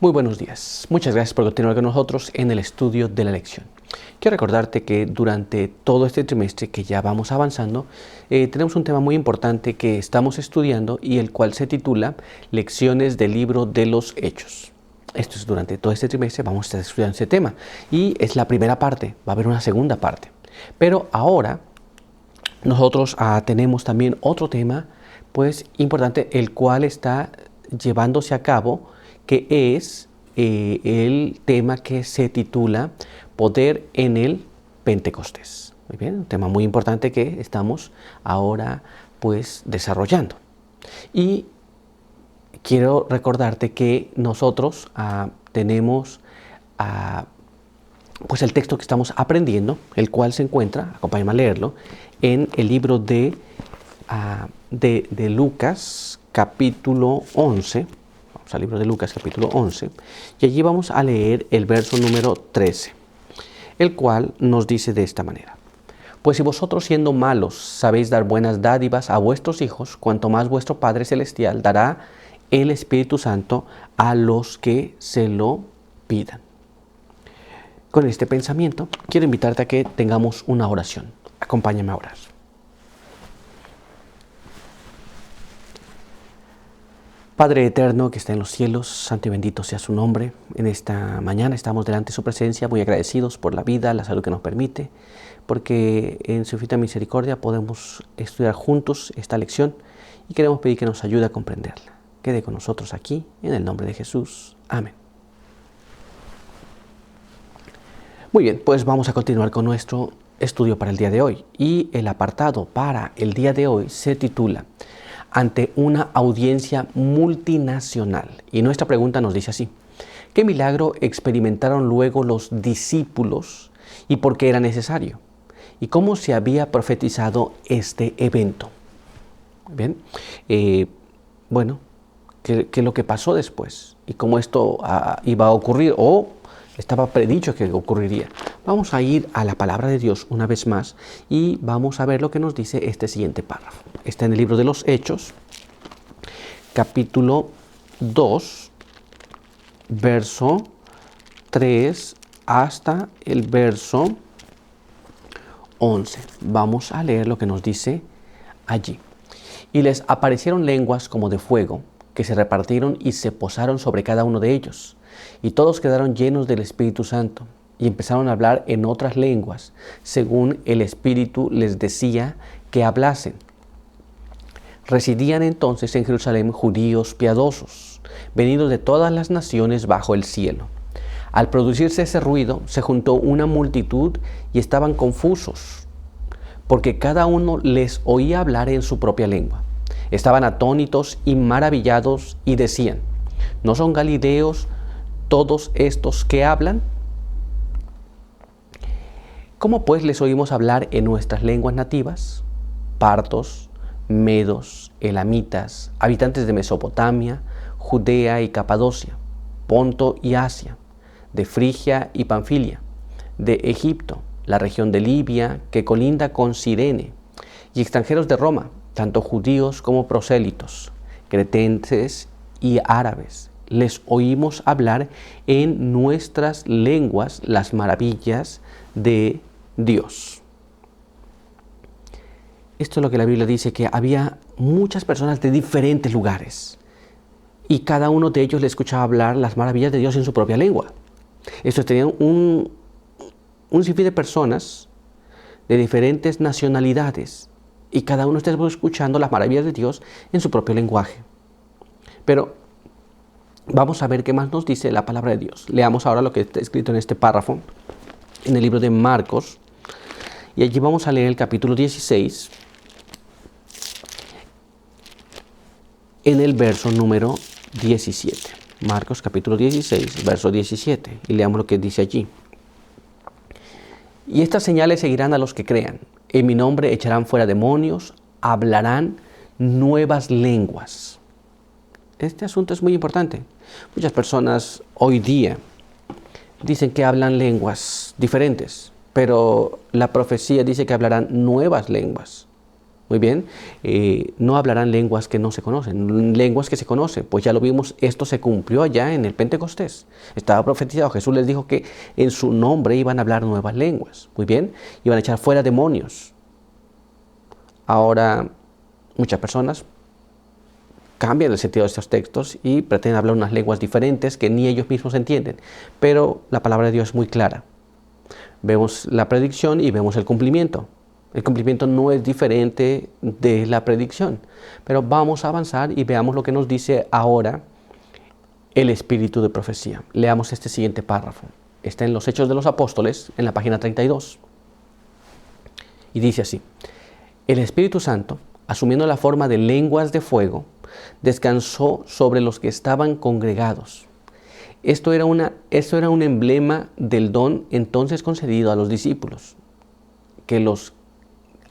Muy buenos días. Muchas gracias por continuar con nosotros en el estudio de la lección. Quiero recordarte que durante todo este trimestre que ya vamos avanzando, tenemos un tema muy importante que estamos estudiando y el cual se titula Lecciones del libro de los Hechos. Esto es durante todo este trimestre, vamos a estar estudiando este tema y es la primera parte, va a haber una segunda parte. Pero ahora nosotros tenemos también otro tema pues importante, el cual está llevándose a cabo, que es el tema que se titula Poder en el Pentecostés. Muy bien, un tema muy importante que estamos ahora pues desarrollando. Y quiero recordarte que nosotros tenemos pues el texto que estamos aprendiendo, el cual se encuentra, acompáñame a leerlo, en el libro de Lucas capítulo 11. Vamos al libro de Lucas capítulo 11 y allí vamos a leer el verso número 13, el cual nos dice de esta manera: Pues si vosotros siendo malos sabéis dar buenas dádivas a vuestros hijos, cuanto más vuestro Padre Celestial dará el Espíritu Santo a los que se lo pidan. Con este pensamiento quiero invitarte a que tengamos una oración. Acompáñame a orar. Padre eterno que está en los cielos, santo y bendito sea su nombre. En esta mañana estamos delante de su presencia muy agradecidos por la vida, la salud que nos permite, porque en su infinita misericordia podemos estudiar juntos esta lección y queremos pedir que nos ayude a comprenderla. Quede con nosotros aquí, en el nombre de Jesús. Amén. Muy bien, pues vamos a continuar con nuestro estudio para el día de hoy. Y el apartado para el día de hoy se titula Ante una audiencia multinacional. Y nuestra pregunta nos dice así: ¿qué milagro experimentaron luego los discípulos y por qué era necesario? ¿Y cómo se había profetizado este evento? Bien, bueno, ¿qué es lo que pasó después? ¿Y cómo esto iba a ocurrir o estaba predicho que ocurriría? Vamos a ir a la palabra de Dios una vez más y vamos a ver lo que nos dice este siguiente párrafo. Está en el libro de los Hechos, capítulo 2, verso 3 hasta el verso 11. Vamos a leer lo que nos dice allí. Y les aparecieron lenguas como de fuego, que se repartieron y se posaron sobre cada uno de ellos. Y todos quedaron llenos del Espíritu Santo y empezaron a hablar en otras lenguas, según el Espíritu les decía que hablasen. Residían entonces en Jerusalén judíos piadosos, venidos de todas las naciones bajo el cielo. Al producirse ese ruido, se juntó una multitud y estaban confusos, porque cada uno les oía hablar en su propia lengua. Estaban atónitos y maravillados y decían: ¿no son galileos todos estos que hablan? ¿Cómo pues les oímos hablar en nuestras lenguas nativas? Partos, medos, elamitas, habitantes de Mesopotamia, Judea y Capadocia, Ponto y Asia, de Frigia y Panfilia, de Egipto, la región de Libia que colinda con Cirene, y extranjeros de Roma, tanto judíos como prosélitos, cretenses y árabes. Les oímos hablar en nuestras lenguas las maravillas de Dios. Esto es lo que la Biblia dice, que había muchas personas de diferentes lugares y cada uno de ellos le escuchaba hablar las maravillas de Dios en su propia lengua. Estos tenían un sinfín de personas de diferentes nacionalidades y cada uno estaba escuchando las maravillas de Dios en su propio lenguaje. Pero vamos a ver qué más nos dice la palabra de Dios. Leamos ahora lo que está escrito en este párrafo, en el libro de Marcos, y allí vamos a leer el capítulo 16, en el verso número 17. Marcos capítulo 16, verso 17, y leamos lo que dice allí. Y estas señales seguirán a los que crean. En mi nombre echarán fuera demonios, hablarán nuevas lenguas. Este asunto es muy importante. Muchas personas hoy día dicen que hablan lenguas diferentes, pero la profecía dice que hablarán nuevas lenguas. Muy bien, no hablarán lenguas que no se conocen, lenguas que se conocen, pues ya lo vimos, esto se cumplió allá en el Pentecostés. Estaba profetizado, Jesús les dijo que en su nombre iban a hablar nuevas lenguas. Muy bien, iban a echar fuera demonios. Ahora, muchas personas cambian el sentido de estos textos y pretenden hablar unas lenguas diferentes que ni ellos mismos entienden. Pero la palabra de Dios es muy clara. Vemos la predicción y vemos el cumplimiento. El cumplimiento no es diferente de la predicción. Pero vamos a avanzar y veamos lo que nos dice ahora el espíritu de profecía. Leamos este siguiente párrafo. Está en los Hechos de los Apóstoles, en la página 32. Y dice así: el Espíritu Santo, asumiendo la forma de lenguas de fuego, descansó sobre los que estaban congregados. Esto era un emblema del don entonces concedido a los discípulos, que los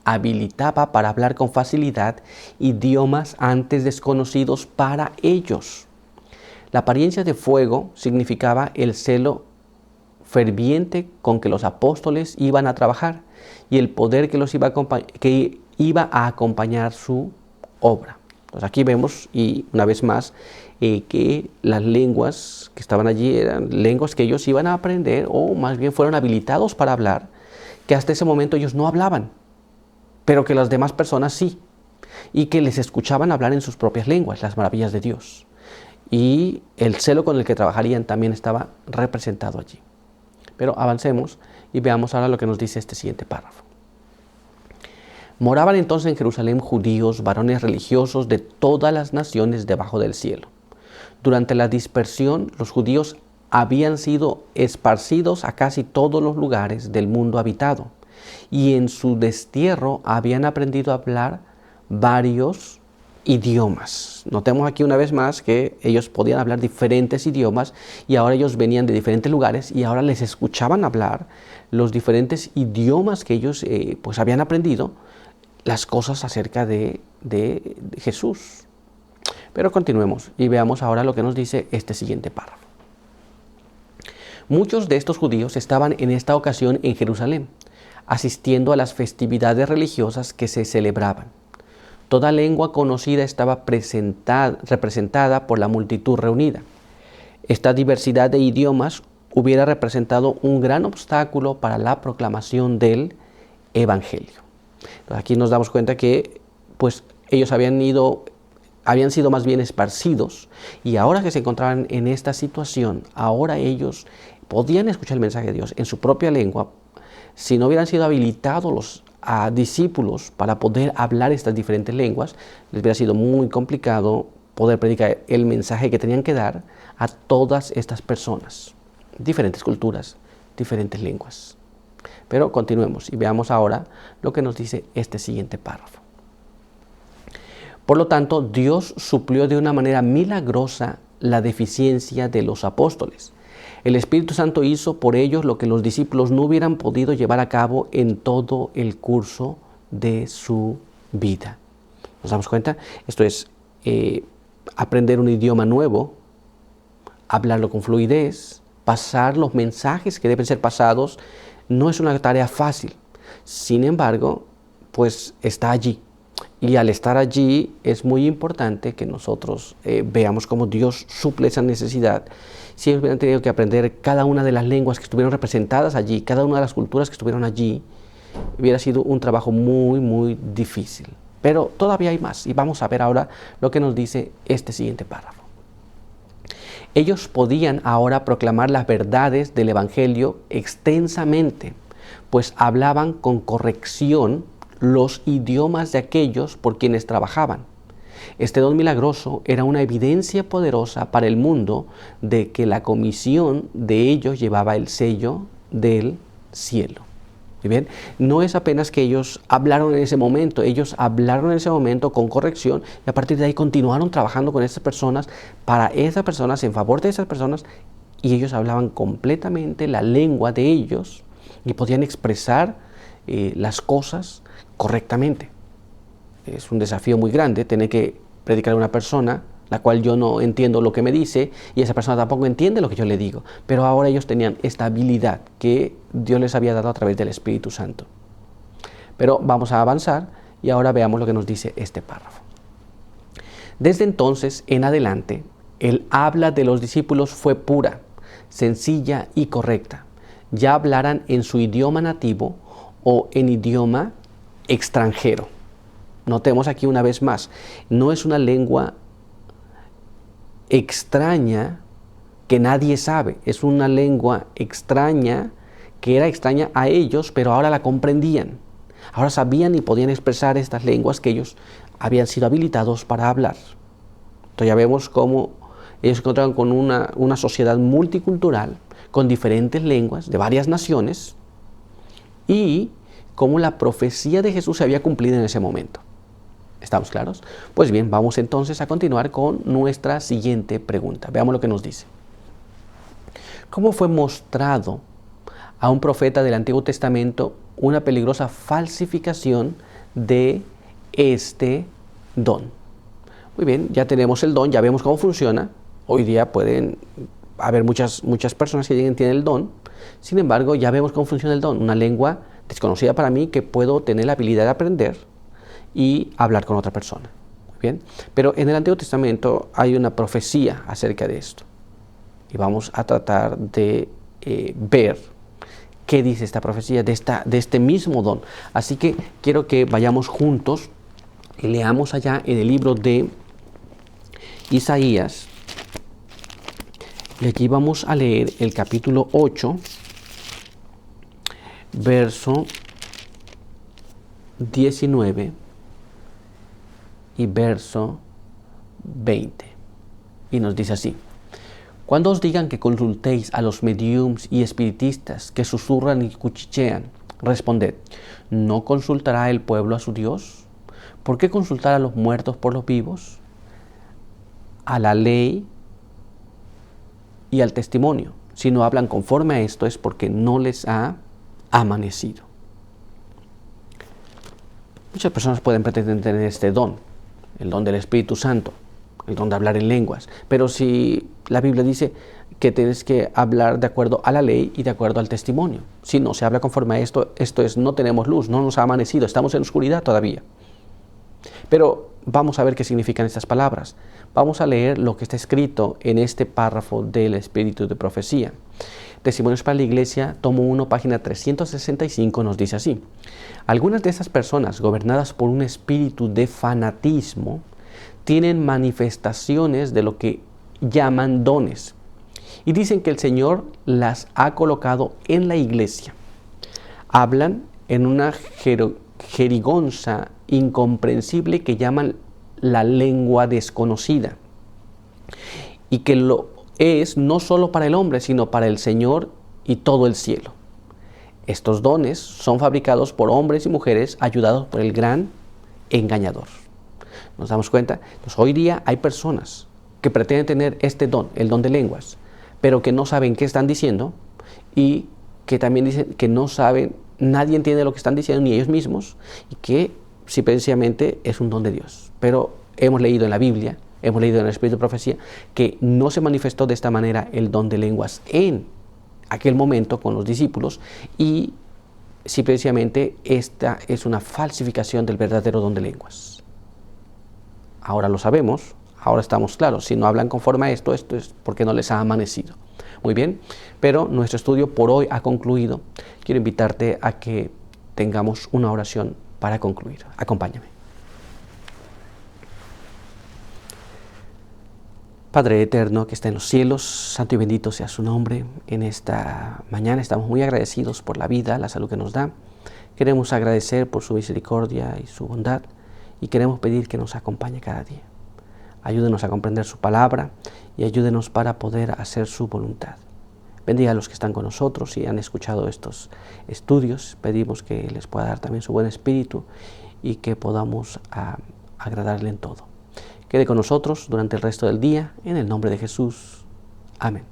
habilitaba para hablar con facilidad idiomas antes desconocidos para ellos. La apariencia de fuego significaba el celo ferviente con que los apóstoles iban a trabajar y el poder que iba a acompañar su obra. Entonces aquí vemos, y una vez más, que las lenguas que estaban allí eran lenguas que ellos iban a aprender, o más bien fueron habilitados para hablar, que hasta ese momento ellos no hablaban, pero que las demás personas sí, y que les escuchaban hablar en sus propias lenguas, las maravillas de Dios. Y el celo con el que trabajarían también estaba representado allí. Pero avancemos y veamos ahora lo que nos dice este siguiente párrafo. Moraban entonces en Jerusalén judíos, varones religiosos de todas las naciones debajo del cielo. Durante la dispersión, los judíos habían sido esparcidos a casi todos los lugares del mundo habitado, y en su destierro habían aprendido a hablar varios idiomas. Notemos aquí una vez más que ellos podían hablar diferentes idiomas, y ahora ellos venían de diferentes lugares y ahora les escuchaban hablar los diferentes idiomas que ellos pues habían aprendido, las cosas acerca de Jesús. Pero continuemos y veamos ahora lo que nos dice este siguiente párrafo. Muchos de estos judíos estaban en esta ocasión en Jerusalén, asistiendo a las festividades religiosas que se celebraban. Toda lengua conocida estaba representada por la multitud reunida. Esta diversidad de idiomas hubiera representado un gran obstáculo para la proclamación del Evangelio. Entonces, aquí nos damos cuenta que pues, ellos habían sido más bien esparcidos, y ahora que se encontraban en esta situación, ahora ellos podían escuchar el mensaje de Dios en su propia lengua. Si no hubieran sido habilitados los discípulos para poder hablar estas diferentes lenguas, les hubiera sido muy complicado poder predicar el mensaje que tenían que dar a todas estas personas, diferentes culturas, diferentes lenguas. Pero continuemos y veamos ahora lo que nos dice este siguiente párrafo. Por lo tanto, Dios suplió de una manera milagrosa la deficiencia de los apóstoles. El Espíritu Santo hizo por ellos lo que los discípulos no hubieran podido llevar a cabo en todo el curso de su vida. ¿Nos damos cuenta? Esto es aprender un idioma nuevo, hablarlo con fluidez, pasar los mensajes que deben ser pasados. No es una tarea fácil. Sin embargo, pues está allí. Y al estar allí es muy importante que nosotros veamos cómo Dios suple esa necesidad. Si ellos hubieran tenido que aprender cada una de las lenguas que estuvieron representadas allí, cada una de las culturas que estuvieron allí, hubiera sido un trabajo muy, muy difícil. Pero todavía hay más, y vamos a ver ahora lo que nos dice este siguiente párrafo. Ellos podían ahora proclamar las verdades del Evangelio extensamente, pues hablaban con corrección los idiomas de aquellos por quienes trabajaban. Este don milagroso era una evidencia poderosa para el mundo de que la comisión de ellos llevaba el sello del cielo. ¿Muy bien? No es apenas que ellos hablaron en ese momento, ellos hablaron en ese momento con corrección, y a partir de ahí continuaron trabajando con esas personas, para esas personas, en favor de esas personas, y ellos hablaban completamente la lengua de ellos y podían expresar las cosas correctamente. Es un desafío muy grande tener que predicar a una persona la cual yo no entiendo lo que me dice, y esa persona tampoco entiende lo que yo le digo. Pero ahora ellos tenían esta habilidad que Dios les había dado a través del Espíritu Santo. Pero vamos a avanzar Y ahora veamos lo que nos dice este párrafo. Desde entonces en adelante, el habla de los discípulos fue pura, sencilla y correcta. Ya hablaran en su idioma nativo o en idioma extranjero. Notemos aquí una vez más, no es una lengua extraña que nadie sabe, es una lengua extraña que era extraña a ellos, pero ahora la comprendían. Ahora sabían y podían expresar estas lenguas que ellos habían sido habilitados para hablar. Entonces ya vemos cómo ellos se encontraban con una sociedad multicultural, con diferentes lenguas de varias naciones, y cómo la profecía de Jesús se había cumplido en ese momento. ¿Estamos claros? Pues bien, vamos entonces a continuar con nuestra siguiente pregunta. Veamos lo que nos dice. ¿Cómo fue mostrado a un profeta del Antiguo Testamento una peligrosa falsificación de este don? Muy bien, ya tenemos el don, ya vemos cómo funciona. Hoy día pueden haber muchas personas que tienen el don. Sin embargo, ya vemos cómo funciona el don. Una lengua desconocida para mí que puedo tener la habilidad de aprender y hablar con otra persona. Muy bien. Pero en el Antiguo Testamento hay una profecía acerca de esto. Y vamos a tratar de ver qué dice esta profecía de este mismo don. Así que quiero que vayamos juntos y leamos allá en el libro de Isaías. Y aquí vamos a leer el capítulo 8, verso 19 y verso 20. Y nos dice así: cuando os digan que consultéis a los mediums y espiritistas que susurran y cuchichean, responded, ¿no consultará el pueblo a su Dios? ¿Por qué consultar a los muertos por los vivos? A la ley y al testimonio. Si no hablan conforme a esto es porque no les ha amanecido. Muchas personas pueden pretender tener este don, el don del Espíritu Santo, el don de hablar en lenguas, pero si la Biblia dice que tienes que hablar de acuerdo a la ley y de acuerdo al testimonio. Si no se habla conforme a esto, esto es, no tenemos luz, no nos ha amanecido, estamos en oscuridad todavía. Pero vamos a ver qué significan estas palabras. Vamos a leer lo que está escrito en este párrafo del Espíritu de Profecía. Testimonios para la Iglesia, tomo 1, página 365, nos dice así: algunas de estas personas, gobernadas por un espíritu de fanatismo, tienen manifestaciones de lo que llaman dones y dicen que el Señor las ha colocado en la iglesia. Hablan en una jerigonza incomprensible que llaman la lengua desconocida, y que lo es no solo para el hombre, sino para el Señor y todo el cielo. Estos dones son fabricados por hombres y mujeres ayudados por el gran engañador. ¿Nos damos cuenta? Entonces, hoy día hay personas que pretenden tener este don, el don de lenguas, pero que no saben qué están diciendo, y que también dicen que no saben, nadie entiende lo que están diciendo, ni ellos mismos, y que sí, precisamente es un don de Dios. Pero hemos leído en la Biblia, hemos leído en el Espíritu de Profecía, que no se manifestó de esta manera el don de lenguas en aquel momento con los discípulos, y sí, precisamente esta es una falsificación del verdadero don de lenguas. Ahora lo sabemos, ahora estamos claros. Si no hablan conforme a esto, esto es porque no les ha amanecido. Muy bien, pero nuestro estudio por hoy ha concluido. Quiero invitarte a que tengamos una oración para concluir. Acompáñame. Padre eterno que está en los cielos, santo y bendito sea su nombre. En esta mañana estamos muy agradecidos por la vida, la salud que nos da. Queremos agradecer por su misericordia y su bondad, y queremos pedir que nos acompañe cada día. Ayúdenos a comprender su palabra y ayúdenos para poder hacer su voluntad. Bendiga a los que están con nosotros y han escuchado estos estudios. Pedimos que les pueda dar también su buen espíritu y que podamos agradarle en todo. Quede con nosotros durante el resto del día, en el nombre de Jesús. Amén.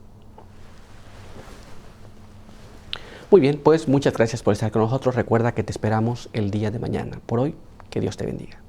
Muy bien, pues muchas gracias por estar con nosotros. Recuerda que te esperamos el día de mañana. Por hoy, que Dios te bendiga.